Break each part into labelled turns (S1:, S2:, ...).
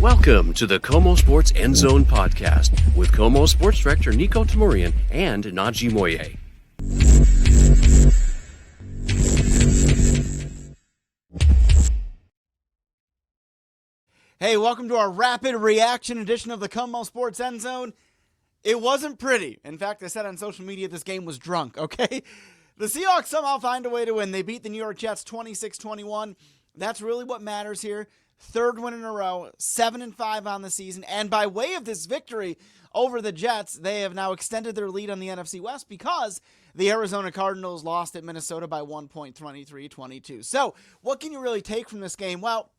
S1: Welcome to the KOMO Sports End Zone podcast with KOMO Sports Director Nico Tamurian and Najee Moye.
S2: Hey, welcome to our rapid reaction edition of the KOMO Sports End Zone. It wasn't pretty. In fact, I said on social media this game was drunk, okay? The Seahawks somehow find a way to win. They beat the New York Jets 26-21. That's really what matters here. Third win in a row, 7-5 on the season. And by way of this victory over the Jets, they have now extended their lead on the NFC West because the Arizona Cardinals lost at Minnesota by 1 point, 23-22. So what can you really take from this game? Well,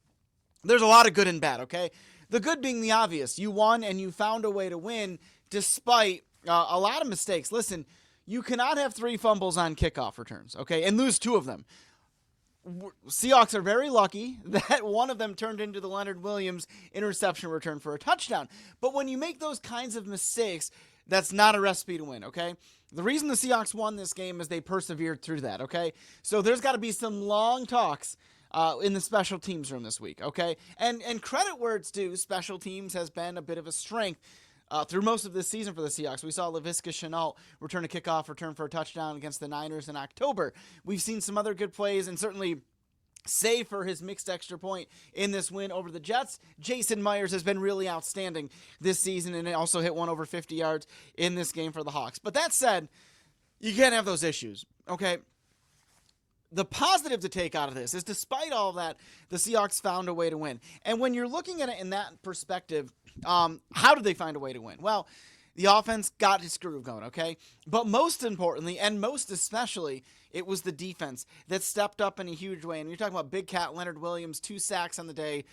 S2: there's a lot of good and bad, okay? The good being the obvious. You won and you found a way to win despite a lot of mistakes. Listen, you cannot have 3 fumbles on kickoff returns, okay, and lose 2 of them. Seahawks are very lucky that one of them turned into the Leonard Williams interception return for a touchdown. But when you make those kinds of mistakes, that's not a recipe to win, okay? The reason the Seahawks won this game is they persevered through that, okay? So there's got to be some long talks in the special teams room this week, okay? And credit where it's due, special teams has been a bit of a strength through most of this season for the Seahawks. We saw Laviska Shenault return a kickoff return for a touchdown against the Niners in October. We've seen some other good plays, and certainly save for his mixed extra point in this win over the Jets. Jason Myers has been really outstanding this season, and also hit one over 50 yards in this game for the Hawks. But that said, you can't have those issues, okay? The positive to take out of this is despite all of that, the Seahawks found a way to win. And when you're looking at it in that perspective, how did they find a way to win? Well, the offense got its groove going, okay? But most importantly, and most especially, it was the defense that stepped up in a huge way. And you're talking about Big Cat Leonard Williams, 2 sacks on the day.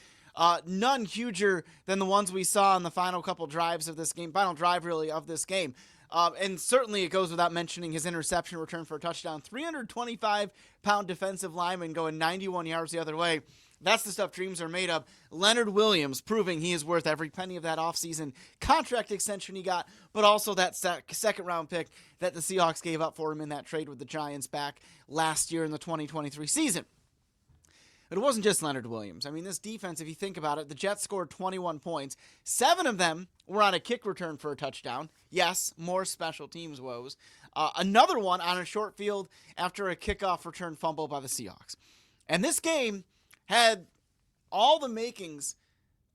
S2: None huger than the ones we saw in the final couple drives of this game, final drive really of this game. And certainly it goes without mentioning his interception return for a touchdown. 325-pound defensive lineman going 91 yards the other way. That's the stuff dreams are made of. Leonard Williams proving he is worth every penny of that offseason contract extension he got, but also that second-round pick that the Seahawks gave up for him in that trade with the Giants back last year in the 2023 season. But it wasn't just Leonard Williams. I mean, this defense, if you think about it, the Jets scored 21 points. 7 of them were on a kick return for a touchdown. Yes, more special teams woes. Another one on a short field after a kickoff return fumble by the Seahawks. And this game had all the makings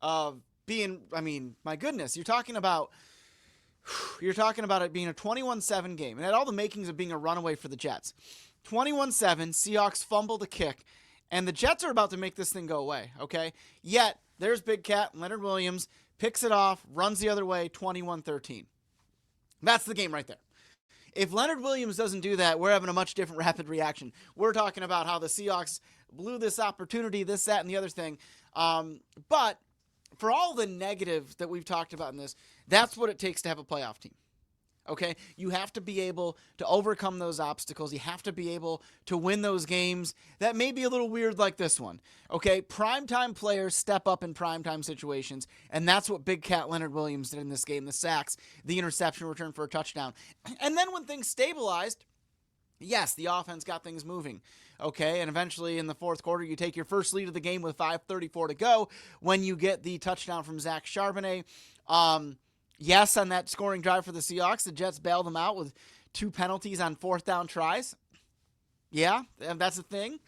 S2: of being, I mean, my goodness, you're talking about it being a 21-7 game. It had all the makings of being a runaway for the Jets. 21-7, Seahawks fumble the kick, and the Jets are about to make this thing go away, okay? Yet, there's Big Cat, Leonard Williams, picks it off, runs the other way, 21-13. That's the game right there. If Leonard Williams doesn't do that, we're having a much different rapid reaction. We're talking about how the Seahawks blew this opportunity, this, that, and the other thing. But for all the negative that we've talked about in this, that's what it takes to have a playoff team. Okay? You have to be able to overcome those obstacles. You have to be able to win those games that may be a little weird like this one. Okay? Primetime players step up in primetime situations, and that's what Big Cat Leonard Williams did in this game. The sacks, the interception return for a touchdown. And then when things stabilized, yes, the offense got things moving. Okay, and eventually in the fourth quarter, you take your first lead of the game with 5:34 to go when you get the touchdown from Zach Charbonnet. Yes, on that scoring drive for the Seahawks, the Jets bailed them out with 2 penalties on 4th down tries. Yeah, that's a thing.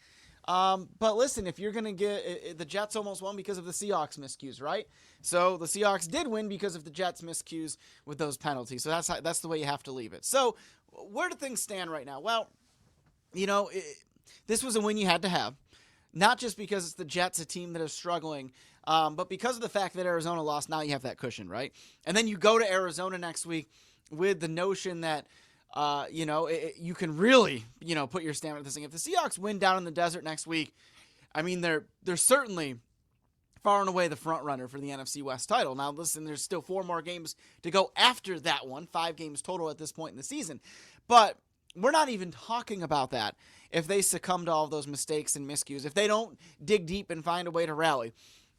S2: But listen, if you're going to get the Jets almost won because of the Seahawks miscues, right? So the Seahawks did win because of the Jets miscues with those penalties. So that's the way you have to leave it. So where do things stand right now? Well, you know, this was a win you had to have, not just because it's the Jets, a team that is struggling, but because of the fact that Arizona lost. Now you have that cushion, right? And then you go to Arizona next week with the notion that you can really, put your stamp on this thing. If the Seahawks win down in the desert next week, I mean, they're certainly far and away the front runner for the NFC West title. Now, listen, there's still 4 more games to go after that one, 5 games total at this point in the season. But we're not even talking about that if they succumb to all of those mistakes and miscues, if they don't dig deep and find a way to rally.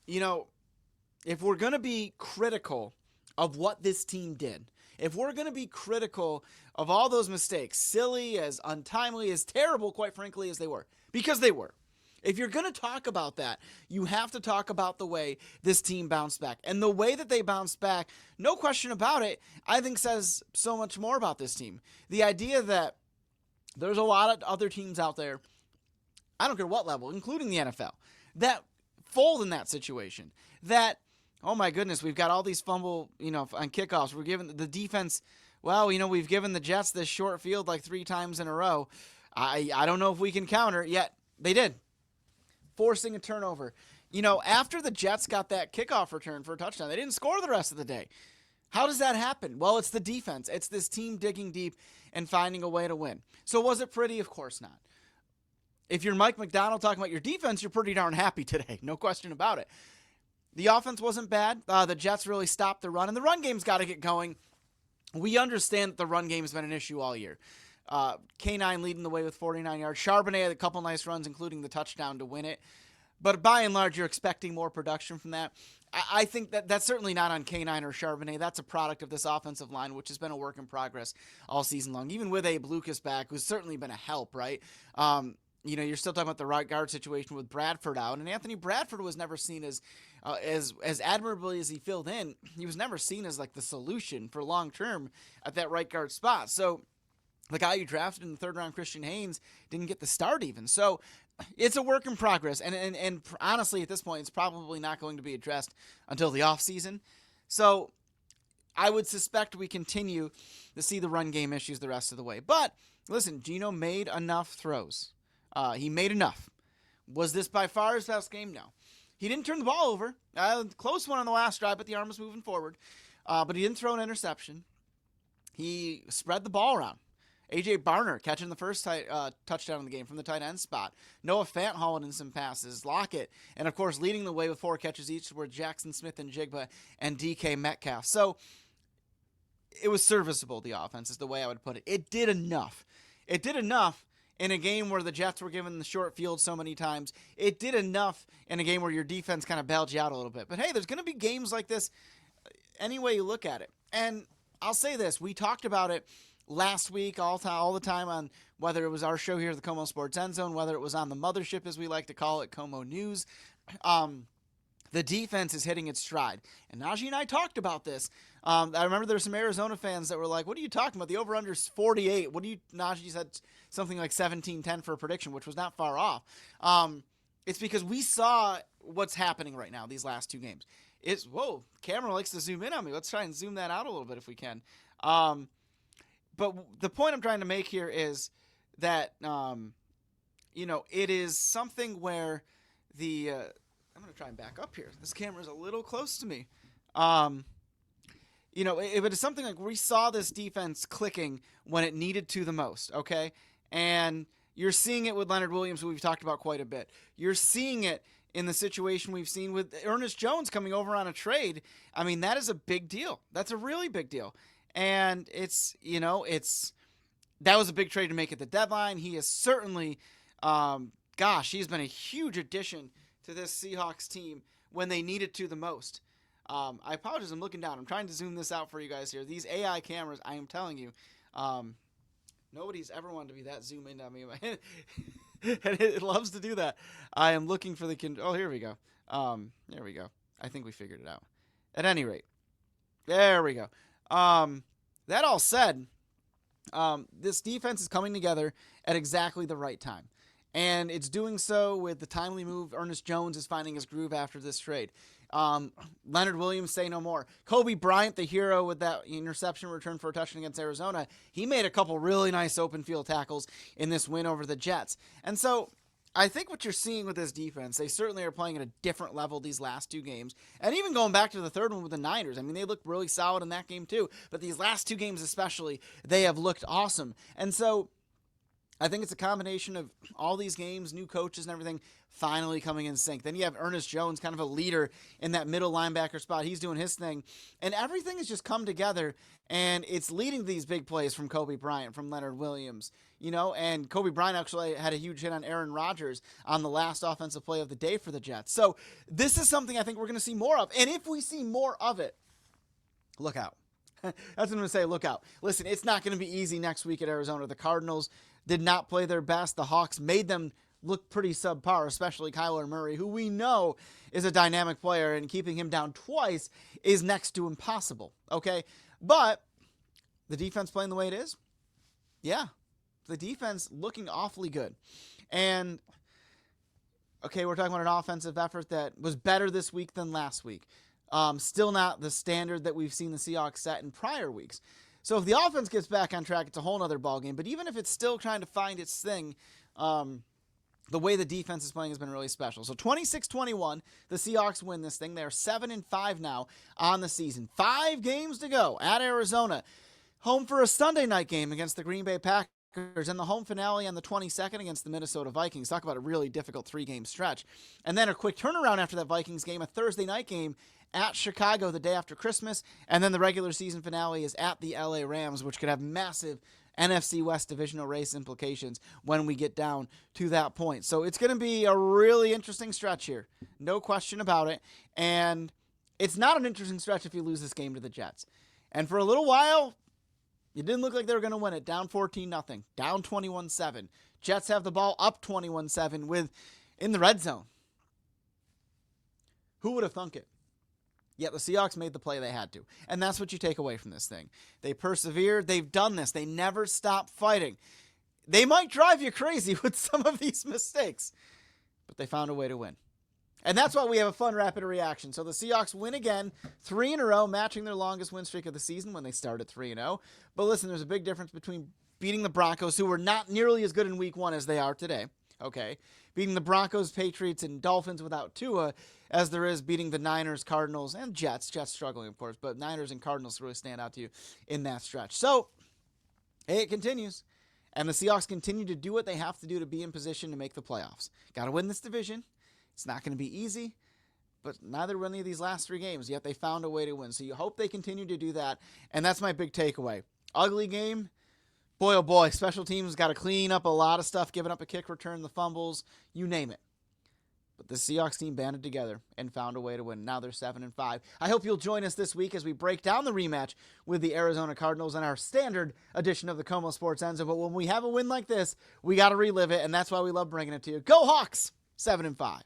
S2: If we're going to be critical of what this team did, if we're going to be critical of all those mistakes, silly, as untimely, as terrible, quite frankly, as they were, because they were. If you're going to talk about that, you have to talk about the way this team bounced back. And the way that they bounced back, no question about it, I think says so much more about this team. The idea that there's a lot of other teams out there, I don't care what level, including the NFL, that fold in that situation. That, oh my goodness, we've got all these fumble, on kickoffs. We're giving the defense, we've given the Jets this short field like 3 times in a row. I don't know if we can counter, yet they did. Forcing a turnover. After the Jets got that kickoff return for a touchdown, they didn't score the rest of the day. How does that happen? Well, it's the defense. It's this team digging deep and finding a way to win. So was it pretty? Of course not. If you're Mike McDonald talking about your defense, you're pretty darn happy today. No question about it. The offense wasn't bad. The Jets really stopped the run, and the run game's got to get going. We understand that the run game has been an issue all year. K9 leading the way with 49 yards. Charbonnet had a couple nice runs, including the touchdown to win it. But by and large, you're expecting more production from that. I think that's certainly not on K9 or Charbonnet. That's a product of this offensive line, which has been a work in progress all season long. Even with Abe Lucas back, who's certainly been a help, right? You're still talking about the right guard situation with Bradford out, and Anthony Bradford was never seen as admirably as he filled in. He was never seen as like the solution for long term at that right guard spot. So the guy you drafted in the 3rd round, Christian Haynes, didn't get the start even. So it's a work in progress, and honestly, at this point, it's probably not going to be addressed until the offseason. So I would suspect we continue to see the run game issues the rest of the way. But listen, Geno made enough throws. He made enough. Was this by far his best game? No. He didn't turn the ball over. Close one on the last drive, but the arm was moving forward. But he didn't throw an interception. He spread the ball around. A.J. Barner catching the first touchdown in the game from the tight end spot. Noah Fant hauling in some passes. Lockett, and of course, leading the way with 4 catches each were Jackson Smith and Jigba and DK Metcalf. So it was serviceable, the offense, is the way I would put it. It did enough. It did enough in a game where the Jets were given the short field so many times. It did enough in a game where your defense kind of bailed you out a little bit. But hey, there's going to be games like this any way you look at it. And I'll say this. We talked about it last week all the time on whether it was our show here at the KOMO Sports End Zone, whether it was on the mothership, as we like to call it, KOMO News. The defense is hitting its stride. And Najee and I talked about this. I remember there were some Arizona fans that were like, what are you talking about? The over-under is 48. Najee said something like 17-10 for a prediction, which was not far off. It's because we saw what's happening right now, these last 2 games. Whoa, camera likes to zoom in on me. Let's try and zoom that out a little bit if we can. But the point I'm trying to make here is that, it is something where I'm going to try and back up here. This camera's a little close to me. If it is something like we saw this defense clicking when it needed to the most, okay? And you're seeing it with Leonard Williams, who we've talked about quite a bit. You're seeing it in the situation we've seen with Ernest Jones coming over on a trade. I mean, that is a big deal. That's a really big deal. And that was a big trade to make at the deadline. He is certainly, he's been a huge addition to this Seahawks team when they need it to the most. I apologize, I'm looking down. I'm trying to zoom this out for you guys here. These AI cameras, I am telling you, nobody's ever wanted to be that zoom in on me. And it loves to do that. I am looking for here we go. There we go. I think we figured it out. At any rate, there we go. That all said, this defense is coming together at exactly the right time. And it's doing so with the timely move. Ernest Jones is finding his groove after this trade. Leonard Williams, say no more. Kobe Bryant, the hero with that interception return for a touchdown against Arizona, he made a couple really nice open field tackles in this win over the Jets. And so I think what you're seeing with this defense, they certainly are playing at a different level these last 2 games. And even going back to the third one with the Niners, I mean, they looked really solid in that game too. But these last 2 games especially, they have looked awesome. And so I think it's a combination of all these games, new coaches and everything finally coming in sync. Then you have Ernest Jones, kind of a leader in that middle linebacker spot. He's doing his thing. And everything has just come together, and it's leading to these big plays from Kobe Bryant, from Leonard Williams. And Kobe Bryant actually had a huge hit on Aaron Rodgers on the last offensive play of the day for the Jets. So this is something I think we're going to see more of. And if we see more of it, look out. That's what I'm going to say, look out. Listen, it's not going to be easy next week at Arizona. The Cardinals did not play their best. The Hawks made them look pretty subpar, especially Kyler Murray, who we know is a dynamic player, and keeping him down twice is next to impossible, okay? But the defense playing the way it is, yeah, the defense looking awfully good. And, okay, we're talking about an offensive effort that was better this week than last week. Still not the standard that we've seen the Seahawks set in prior weeks. So if the offense gets back on track, it's a whole other ballgame. But even if it's still trying to find its thing, the way the defense is playing has been really special. So 26-21, the Seahawks win this thing. They're 7-5 now on the season. 5 games to go at Arizona. Home for a Sunday night game against the Green Bay Packers, and the home finale on the 22nd against the Minnesota Vikings. Talk about a really difficult 3-game stretch. And then a quick turnaround after that Vikings game, a Thursday night game at Chicago the day after Christmas, and then the regular season finale is at the LA Rams, which could have massive NFC West divisional race implications when we get down to that point. So it's going to be a really interesting stretch here. No question about it. And it's not an interesting stretch if you lose this game to the Jets. And for a little while, it didn't look like they were going to win it. Down 14-0, down 21-7. Jets have the ball up 21-7 in the red zone. Who would have thunk it? Yet the Seahawks made the play they had to. And that's what you take away from this thing. They persevered. They've done this. They never stop fighting. They might drive you crazy with some of these mistakes, but they found a way to win. And that's why we have a fun rapid reaction. So the Seahawks win again, 3 in a row, matching their longest win streak of the season when they started 3-0. But listen, there's a big difference between beating the Broncos, who were not nearly as good in week 1 as they are today, okay? Beating the Broncos, Patriots, and Dolphins without Tua, as there is beating the Niners, Cardinals, and Jets. Jets struggling, of course, but Niners and Cardinals really stand out to you in that stretch. So, hey, it continues. And the Seahawks continue to do what they have to do to be in position to make the playoffs. Got to win this division. It's not going to be easy, but neither were any of these last 3 games, yet they found a way to win. So you hope they continue to do that, and that's my big takeaway. Ugly game. Boy, oh boy, special teams got to clean up a lot of stuff, giving up a kick return, the fumbles, you name it. But the Seahawks team banded together and found a way to win. Now they're 7-5. I hope you'll join us this week as we break down the rematch with the Arizona Cardinals in our standard edition of the KOMO Sports End Zone. But when we have a win like this, we got to relive it, and that's why we love bringing it to you. Go Hawks! 7-5.